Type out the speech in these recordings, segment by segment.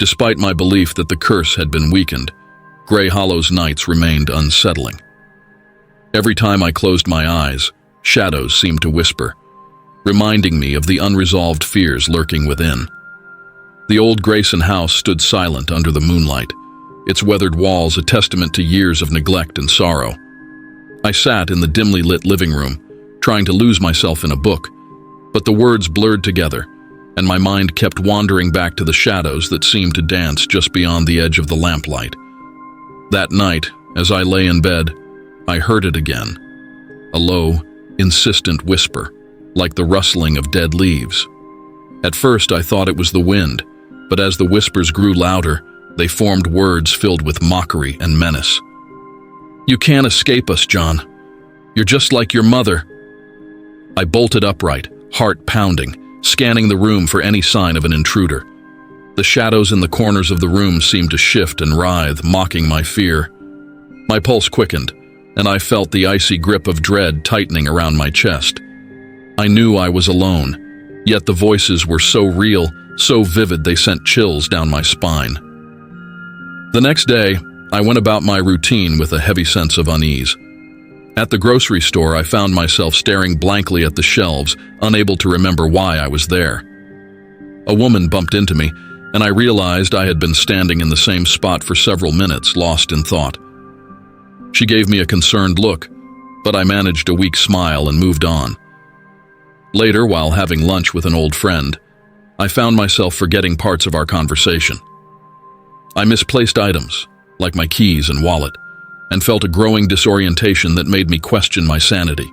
Despite my belief that the curse had been weakened, Grey Hollow's nights remained unsettling. Every time I closed my eyes, shadows seemed to whisper, reminding me of the unresolved fears lurking within. The old Grayson house stood silent under the moonlight, its weathered walls a testament to years of neglect and sorrow. I sat in the dimly lit living room, trying to lose myself in a book, but the words blurred together, and my mind kept wandering back to the shadows that seemed to dance just beyond the edge of the lamplight. That night, as I lay in bed, I heard it again, a low, insistent whisper, like the rustling of dead leaves. At first I thought it was the wind, but as the whispers grew louder, they formed words filled with mockery and menace. "You can't escape us, John. You're just like your mother." I bolted upright, heart pounding, scanning the room for any sign of an intruder. The shadows in the corners of the room seemed to shift and writhe, mocking my fear. My pulse quickened, and I felt the icy grip of dread tightening around my chest. I knew I was alone, yet the voices were so real, so vivid they sent chills down my spine. The next day, I went about my routine with a heavy sense of unease. At the grocery store, I found myself staring blankly at the shelves, unable to remember why I was there. A woman bumped into me, and I realized I had been standing in the same spot for several minutes, lost in thought. She gave me a concerned look, but I managed a weak smile and moved on. Later, while having lunch with an old friend, I found myself forgetting parts of our conversation. I misplaced items, like my keys and wallet, and felt a growing disorientation that made me question my sanity.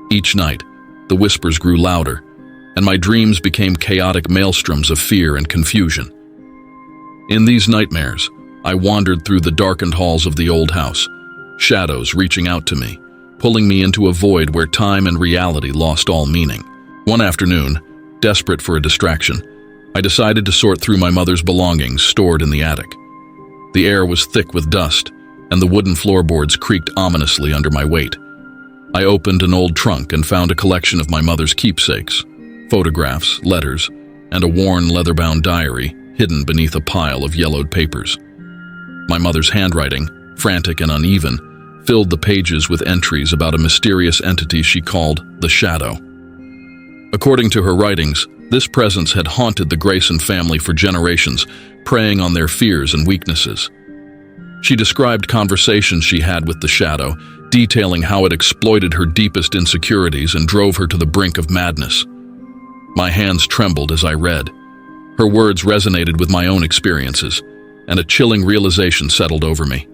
Each night, the whispers grew louder, and my dreams became chaotic maelstroms of fear and confusion. In these nightmares, I wandered through the darkened halls of the old house, shadows reaching out to me, pulling me into a void where time and reality lost all meaning. One afternoon, desperate for a distraction, I decided to sort through my mother's belongings stored in the attic. The air was thick with dust, and the wooden floorboards creaked ominously under my weight. I opened an old trunk and found a collection of my mother's keepsakes, photographs, letters, and a worn leather-bound diary hidden beneath a pile of yellowed papers. My mother's handwriting, frantic and uneven, filled the pages with entries about a mysterious entity she called the Shadow. According to her writings, this presence had haunted the Grayson family for generations, preying on their fears and weaknesses. She described conversations she had with the Shadow, detailing how it exploited her deepest insecurities and drove her to the brink of madness. My hands trembled as I read. Her words resonated with my own experiences, and a chilling realization settled over me.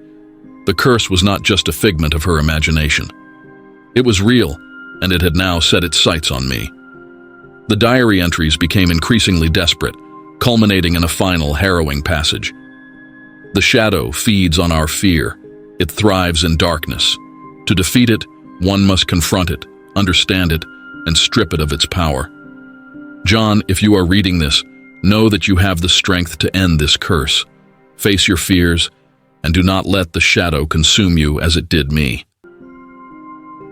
The curse was not just a figment of her imagination. It was real, and it had now set its sights on me. The diary entries became increasingly desperate, culminating in a final harrowing passage. The Shadow feeds on our fear. It thrives in darkness. To defeat it, one must confront it, understand it, and strip it of its power. John, if you are reading this, know that you have the strength to end this curse. Face your fears, and do not let the Shadow consume you as it did me.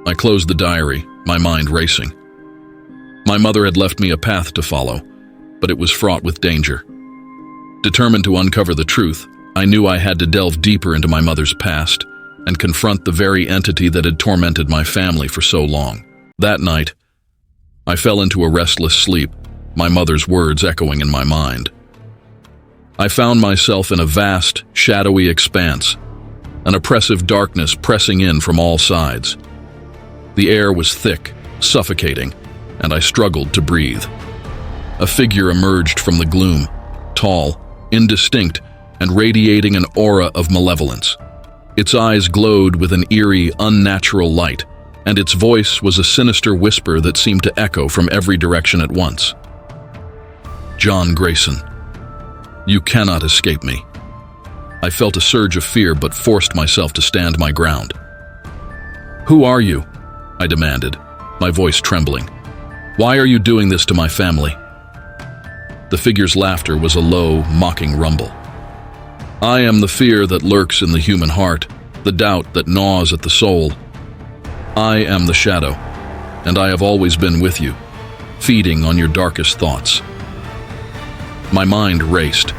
I closed the diary, my mind racing. My mother had left me a path to follow, but it was fraught with danger. Determined to uncover the truth, I knew I had to delve deeper into my mother's past and confront the very entity that had tormented my family for so long. That night, I fell into a restless sleep, my mother's words echoing in my mind. I found myself in a vast, shadowy expanse, an oppressive darkness pressing in from all sides. The air was thick, suffocating, and I struggled to breathe. A figure emerged from the gloom, tall, indistinct, and radiating an aura of malevolence. Its eyes glowed with an eerie, unnatural light, and its voice was a sinister whisper that seemed to echo from every direction at once. "John Grayson, you cannot escape me." I felt a surge of fear but forced myself to stand my ground. "Who are you?" I demanded, my voice trembling. "Why are you doing this to my family?" The figure's laughter was a low, mocking rumble. "I am the fear that lurks in the human heart, the doubt that gnaws at the soul. I am the Shadow, and I have always been with you, feeding on your darkest thoughts." My mind raced,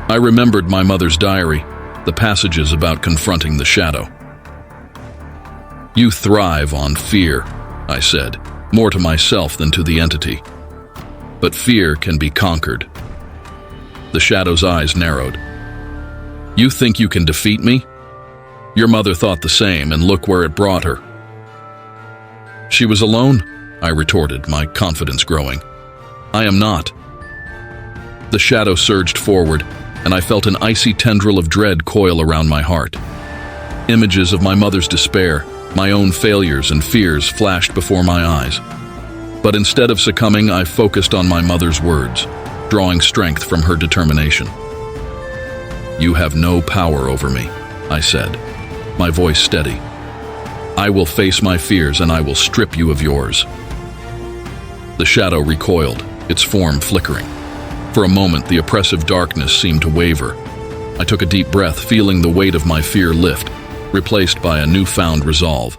I remembered my mother's diary, the passages about confronting the shadow. "You thrive on fear," I said, more to myself than to the entity. "But fear can be conquered." The shadow's eyes narrowed. "You think you can defeat me? Your mother thought the same, and look where it brought her." "She was alone?" I retorted, my confidence growing. "I am not." The shadow surged forward, and I felt an icy tendril of dread coil around my heart. Images of my mother's despair, my own failures and fears flashed before my eyes. But instead of succumbing, I focused on my mother's words, drawing strength from her determination. "You have no power over me," I said, my voice steady. "I will face my fears, and I will strip you of yours." The shadow recoiled, its form flickering. For a moment, the oppressive darkness seemed to waver. I took a deep breath, feeling the weight of my fear lift, replaced by a newfound resolve.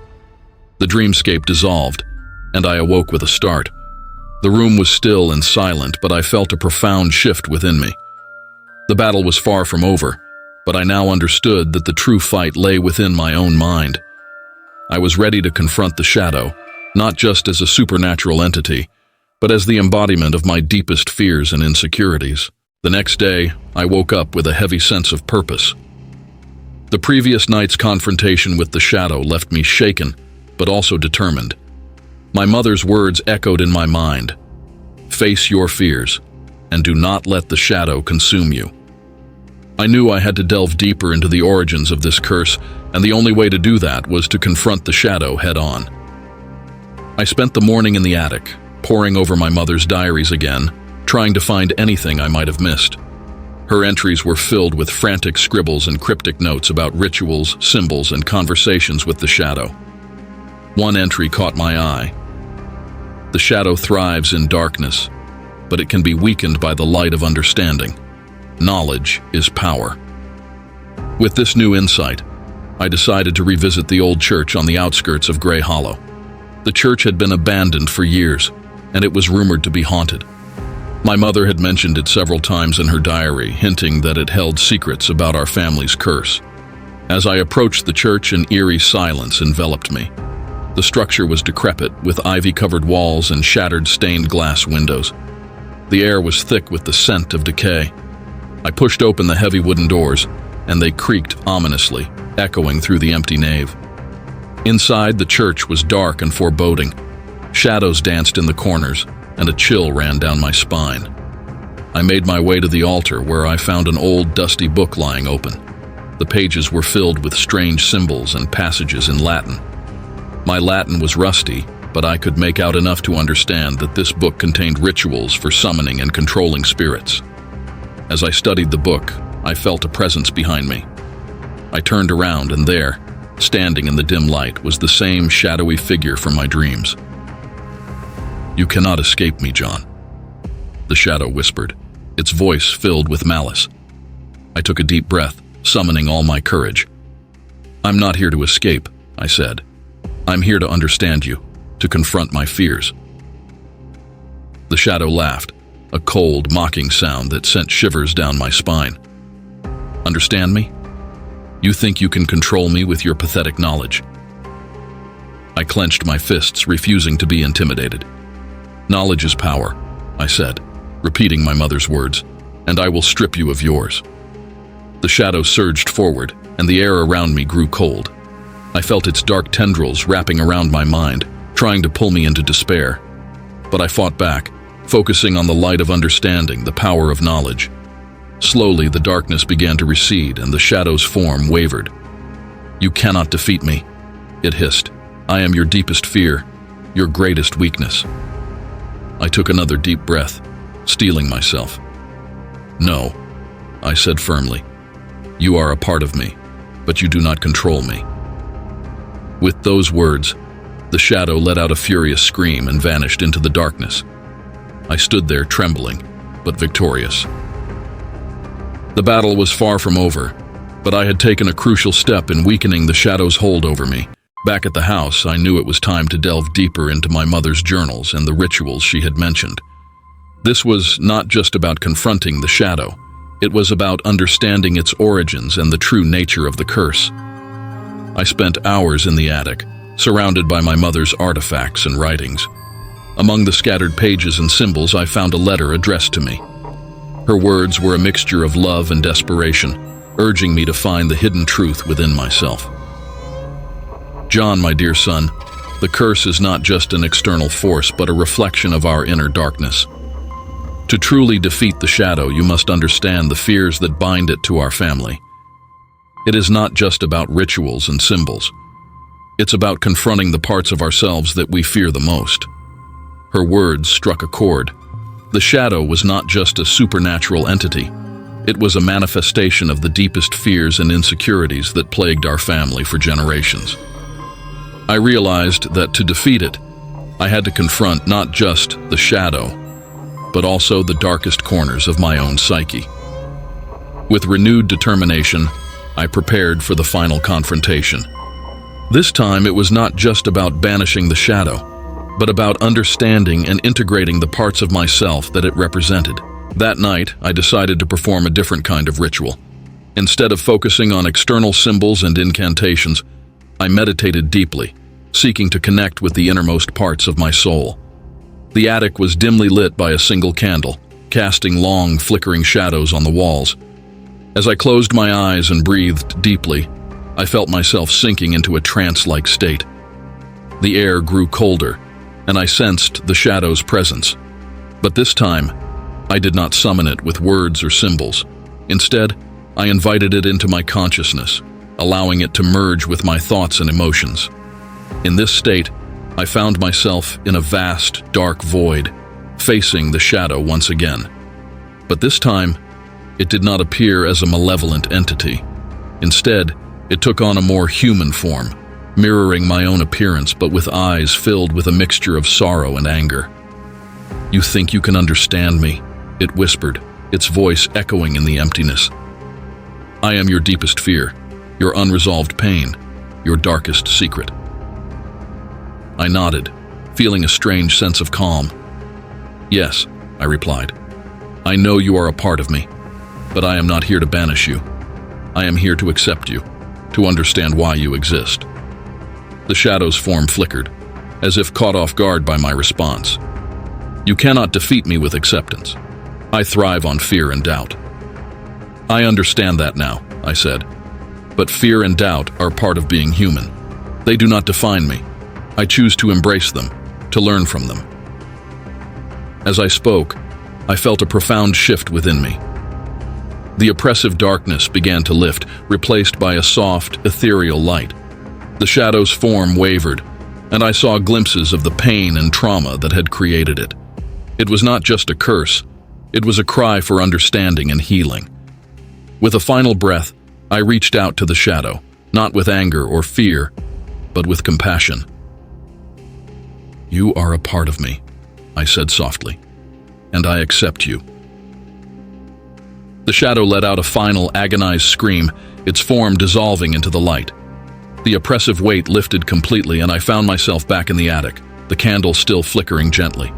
The dreamscape dissolved, and I awoke with a start. The room was still and silent, but I felt a profound shift within me. The battle was far from over, but I now understood that the true fight lay within my own mind. I was ready to confront the shadow, not just as a supernatural entity, but as the embodiment of my deepest fears and insecurities. The next day, I woke up with a heavy sense of purpose. The previous night's confrontation with the shadow left me shaken, but also determined. My mother's words echoed in my mind. "Face your fears, and do not let the shadow consume you." I knew I had to delve deeper into the origins of this curse, and the only way to do that was to confront the shadow head-on. I spent the morning in the attic, poring over my mother's diaries again, trying to find anything I might have missed. Her entries were filled with frantic scribbles and cryptic notes about rituals, symbols, and conversations with the shadow. One entry caught my eye. "The shadow thrives in darkness, but it can be weakened by the light of understanding. Knowledge is power." With this new insight, I decided to revisit the old church on the outskirts of Gray Hollow. The church had been abandoned for years, and it was rumored to be haunted. My mother had mentioned it several times in her diary, hinting that it held secrets about our family's curse. As I approached the church, an eerie silence enveloped me. The structure was decrepit, with ivy-covered walls and shattered stained glass windows. The air was thick with the scent of decay. I pushed open the heavy wooden doors, and they creaked ominously, echoing through the empty nave. Inside, the church was dark and foreboding. Shadows danced in the corners, and a chill ran down my spine. I made my way to the altar, where I found an old, dusty book lying open. The pages were filled with strange symbols and passages in Latin. My Latin was rusty, but I could make out enough to understand that this book contained rituals for summoning and controlling spirits. As I studied the book, I felt a presence behind me. I turned around, and there, standing in the dim light, was the same shadowy figure from my dreams. "You cannot escape me, John," the shadow whispered, its voice filled with malice. I took a deep breath, summoning all my courage. "I'm not here to escape," I said. "I'm here to understand you, to confront my fears." The shadow laughed, a cold, mocking sound that sent shivers down my spine. "Understand me? You think you can control me with your pathetic knowledge?" I clenched my fists, refusing to be intimidated. "Knowledge is power," I said, repeating my mother's words, "and I will strip you of yours." The shadow surged forward, and the air around me grew cold. I felt its dark tendrils wrapping around my mind, trying to pull me into despair. But I fought back, focusing on the light of understanding, the power of knowledge. Slowly, the darkness began to recede, and the shadow's form wavered. "You cannot defeat me," it hissed. "I am your deepest fear, your greatest weakness." I took another deep breath, steeling myself. "No," I said firmly. "You are a part of me, but you do not control me." With those words, the shadow let out a furious scream and vanished into the darkness. I stood there trembling, but victorious. The battle was far from over, but I had taken a crucial step in weakening the shadow's hold over me. Back at the house, I knew it was time to delve deeper into my mother's journals and the rituals she had mentioned. This was not just about confronting the shadow. It was about understanding its origins and the true nature of the curse. I spent hours in the attic, surrounded by my mother's artifacts and writings. Among the scattered pages and symbols, I found a letter addressed to me. Her words were a mixture of love and desperation, urging me to find the hidden truth within myself. John, my dear son, the curse is not just an external force, but a reflection of our inner darkness. To truly defeat the shadow, you must understand the fears that bind it to our family. It is not just about rituals and symbols. It's about confronting the parts of ourselves that we fear the most. Her words struck a chord. The shadow was not just a supernatural entity. It was a manifestation of the deepest fears and insecurities that plagued our family for generations. I realized that to defeat it, I had to confront not just the shadow, but also the darkest corners of my own psyche. With renewed determination, I prepared for the final confrontation. This time, it was not just about banishing the shadow, but about understanding and integrating the parts of myself that it represented. That night, I decided to perform a different kind of ritual. Instead of focusing on external symbols and incantations, I meditated deeply, seeking to connect with the innermost parts of my soul. The attic was dimly lit by a single candle, casting long, flickering shadows on the walls. As I closed my eyes and breathed deeply, I felt myself sinking into a trance-like state. The air grew colder, and I sensed the shadow's presence. But this time, I did not summon it with words or symbols. Instead, I invited it into my consciousness, allowing it to merge with my thoughts and emotions. In this state, I found myself in a vast, dark void, facing the shadow once again. But this time, it did not appear as a malevolent entity. Instead, it took on a more human form, mirroring my own appearance but with eyes filled with a mixture of sorrow and anger. "You think you can understand me?" it whispered, its voice echoing in the emptiness. "I am your deepest fear, your unresolved pain, your darkest secret." I nodded, feeling a strange sense of calm. "Yes," I replied. "I know you are a part of me, but I am not here to banish you. I am here to accept you, to understand why you exist." The shadow's form flickered, as if caught off guard by my response. "You cannot defeat me with acceptance. I thrive on fear and doubt." "I understand that now," I said. "But fear and doubt are part of being human. They do not define me. I choose to embrace them, to learn from them." As I spoke, I felt a profound shift within me. The oppressive darkness began to lift, replaced by a soft, ethereal light. The shadow's form wavered, and I saw glimpses of the pain and trauma that had created it. It was not just a curse, it was a cry for understanding and healing. With a final breath, I reached out to the shadow, not with anger or fear, but with compassion. "You are a part of me," I said softly, "and I accept you." The shadow let out a final, agonized scream, its form dissolving into the light. The oppressive weight lifted completely, and I found myself back in the attic, the candle still flickering gently.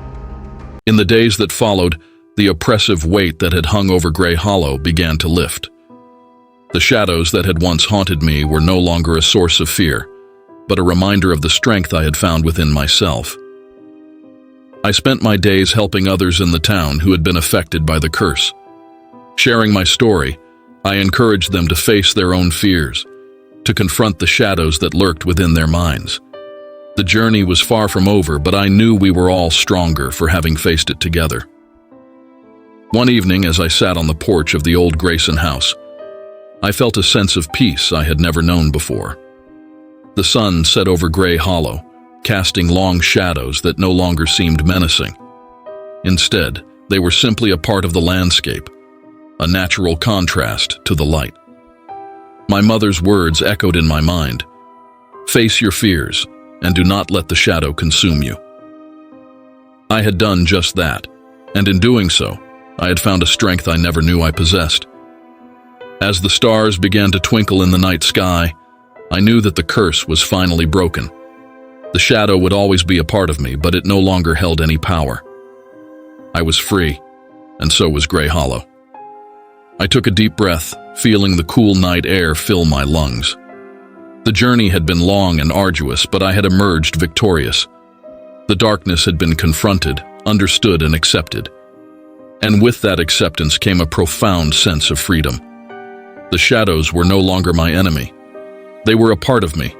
In the days that followed, the oppressive weight that had hung over Gray Hollow began to lift. The shadows that had once haunted me were no longer a source of fear, but a reminder of the strength I had found within myself. I spent my days helping others in the town who had been affected by the curse. Sharing my story, I encouraged them to face their own fears, to confront the shadows that lurked within their minds. The journey was far from over, but I knew we were all stronger for having faced it together. One evening, as I sat on the porch of the old Grayson house, I felt a sense of peace I had never known before. The sun set over Gray Hollow, casting long shadows that no longer seemed menacing. Instead, they were simply a part of the landscape, a natural contrast to the light. My mother's words echoed in my mind. "Face your fears, and do not let the shadow consume you." I had done just that, and in doing so, I had found a strength I never knew I possessed. As the stars began to twinkle in the night sky, I knew that the curse was finally broken. The shadow would always be a part of me, but it no longer held any power. I was free, and so was Gray Hollow. I took a deep breath, feeling the cool night air fill my lungs. The journey had been long and arduous, but I had emerged victorious. The darkness had been confronted, understood, and accepted. And with that acceptance came a profound sense of freedom. The shadows were no longer my enemy. They were a part of me,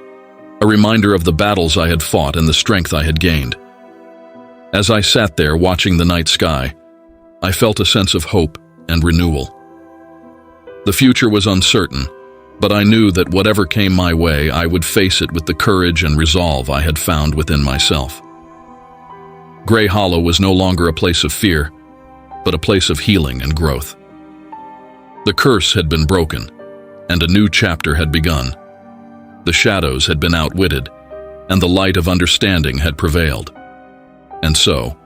a reminder of the battles I had fought and the strength I had gained. As I sat there watching the night sky, I felt a sense of hope and renewal. The future was uncertain, but I knew that whatever came my way, I would face it with the courage and resolve I had found within myself. Gray Hollow was no longer a place of fear, but a place of healing and growth. The curse had been broken, and a new chapter had begun. The shadows had been outwitted, and the light of understanding had prevailed. And so,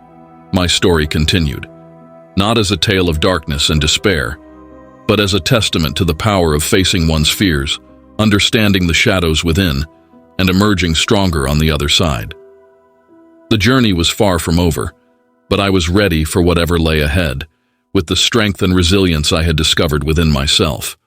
my story continued, not as a tale of darkness and despair, but as a testament to the power of facing one's fears, understanding the shadows within, and emerging stronger on the other side. The journey was far from over, but I was ready for whatever lay ahead, with the strength and resilience I had discovered within myself.